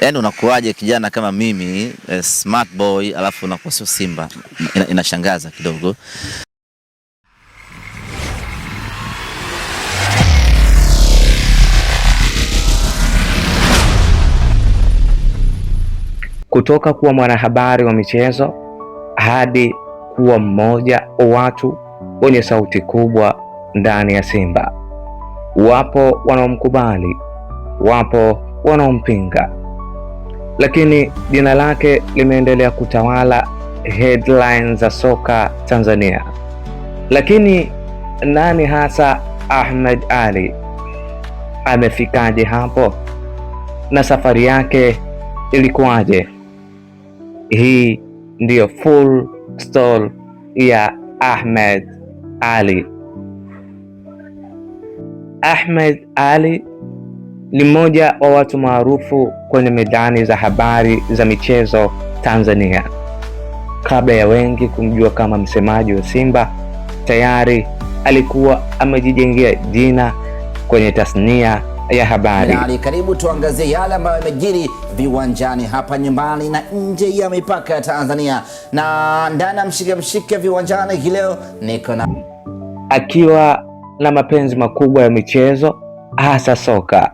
Yaani unakuaje kijana kama mimi smart boy alafu unakuwa sio Simba? Inashangaza kidogo. Kutoka kuwa mwanahabari wa michezo hadi kuwa mmoja wa watu wenye sauti kubwa ndani ya Simba. Wapo wanaomkubali, wapo wanaompinga, lakini jina lake limeendelea kutawala headlines za soka Tanzania. Lakini nani hasa Ahmed Ally? Amefikaje hapo na safari yake ilikuwaje? Hii ndiyo full story ya Ahmed Ally. Ahmed Ally ni mmoja wa watu maarufu kwenye medani za habari za michezo Tanzania. Kabla ya wengi kumjua kama msemaji wa Simba, tayari alikuwa amejijengea jina kwenye tasnia ya habari. Karibu tuangazie yale ambayo yamejiri viwanjani hapa nyumbani na nje ya mipaka ya Tanzania, na ndani ya mshike viwanjani hii leo niko na akiwa na mapenzi makubwa ya michezo hasa soka.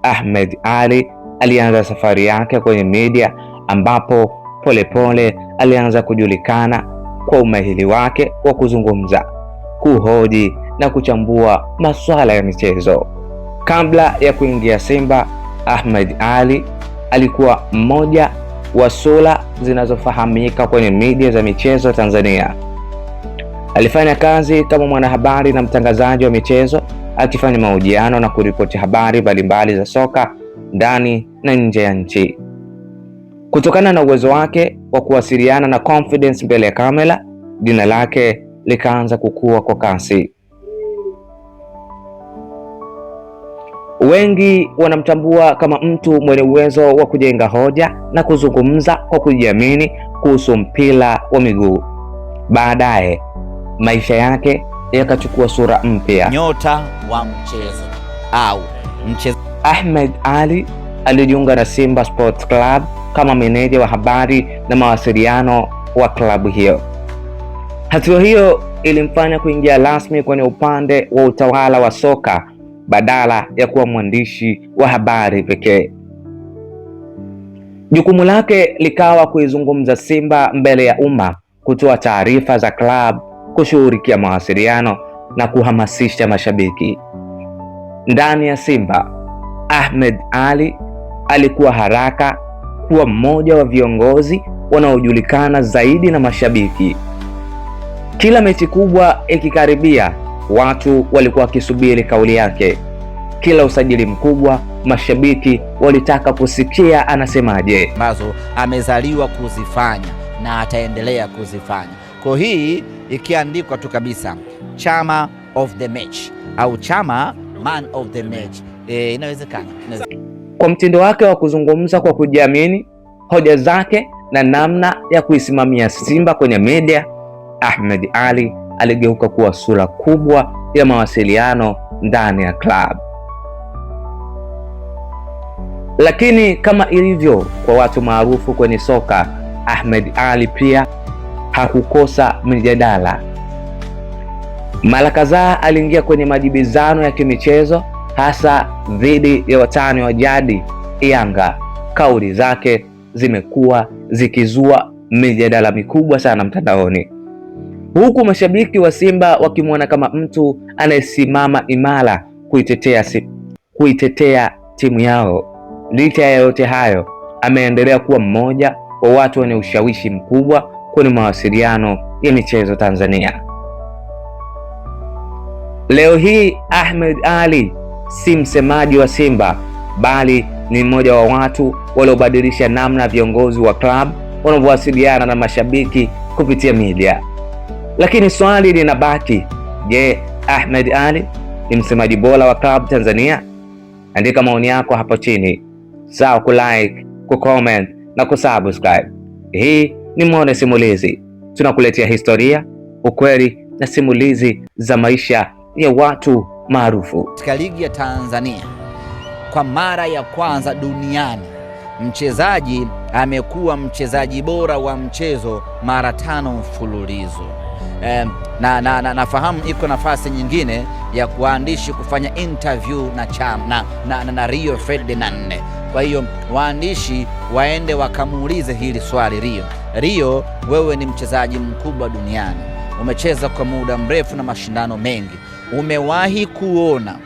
Ahmed Ally alianza safari yake kwenye media, ambapo polepole alianza kujulikana kwa umahiri wake wa kuzungumza, kuhoji na kuchambua masuala ya michezo. Kabla ya kuingia Simba, Ahmed Ally alikuwa mmoja wa sura zinazofahamika kwenye media za michezo Tanzania. Alifanya kazi kama mwanahabari na mtangazaji wa michezo, akifanya mahojiano na kuripoti habari mbalimbali za soka ndani na nje ya nchi. Kutokana na uwezo wake wa kuwasiliana na confidence mbele ya kamera, jina lake likaanza kukua kwa kasi. Wengi wanamtambua kama mtu mwenye uwezo wa kujenga hoja na kuzungumza kwa kujiamini kuhusu mpira wa miguu. Baadaye maisha yake yakachukua sura mpya. Nyota wa mchezo au mchezo. Ahmed Ally alijiunga na Simba Sports Club kama meneja wa habari na mawasiliano wa klabu hiyo. Hatua hiyo ilimfanya kuingia rasmi kwenye upande wa utawala wa soka badala ya kuwa mwandishi wa habari pekee. Jukumu lake likawa kuizungumza Simba mbele ya umma, kutoa taarifa za klabu, kushughulikia mawasiliano na kuhamasisha mashabiki. Ndani ya Simba, Ahmed Ally alikuwa haraka kuwa mmoja wa viongozi wanaojulikana zaidi na mashabiki. Kila mechi kubwa ikikaribia, watu walikuwa wakisubiri kauli yake. Kila usajili mkubwa, mashabiki walitaka kusikia anasemaje, ambazo amezaliwa kuzifanya na ataendelea kuzifanya. Kwa hii ikiandikwa tu kabisa Chama of the match au Chama man of the match, inawezekana. Kwa mtindo wake wa kuzungumza kwa kujiamini, hoja zake na namna ya kuisimamia Simba kwenye media, Ahmed Ally aligeuka kuwa sura kubwa ya mawasiliano ndani ya club. Lakini kama ilivyo kwa watu maarufu kwenye soka, Ahmed Ally pia hakukosa mjadala. Mara kadhaa aliingia kwenye majibizano ya kimichezo, hasa dhidi ya watani wa jadi Yanga. Kauli zake zimekuwa zikizua mijadala mikubwa sana mtandaoni, huku mashabiki wa Simba wakimwona kama mtu anayesimama imara kuitetea timu yao. Licha ya yote hayo, ameendelea kuwa mmoja wa watu wenye ushawishi mkubwa kwenye mawasiliano ya michezo Tanzania. Leo hii Ahmed Ally si msemaji wa Simba, bali ni mmoja wa watu waliobadilisha namna viongozi wa club wanavyowasiliana na mashabiki kupitia media. Lakini swali linabaki, je, Ahmed Ally ni msemaji bora wa club Tanzania? Andika maoni yako hapo chini. Sawa kulike, kucomment na kusubscribe. Hii ni Muone Simulizi. Tunakuletea historia, ukweli na simulizi za maisha ya watu maarufu. Katika ligi ya Tanzania kwa mara ya kwanza duniani mchezaji amekuwa mchezaji bora wa mchezo mara 5 mfululizo. Nafahamu iko nafasi nyingine ya waandishi kufanya interview na Rio Ferdinand. Kwa hiyo waandishi waende wakamuulize hili swali Rio, wewe ni mchezaji mkubwa duniani, umecheza kwa muda mrefu na mashindano mengi, umewahi kuona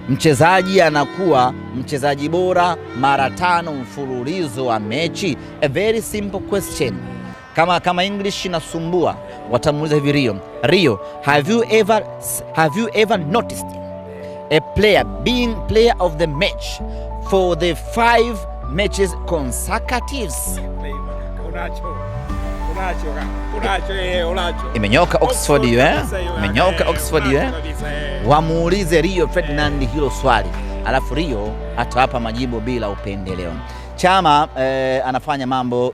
mchezaji anakuwa mchezaji bora mara 5 mfululizo wa mechi? A very simple question. Kama English inasumbua, watamuuliza hivi Rio, have you ever noticed a player being player of the match for the 5 matches consecutives? Imenyoka Oxford imenyoka Oxford Wamuulize Rio Ferdinand hilo swali, alafu Rio atawapa majibu bila upendeleo. Chama anafanya mambo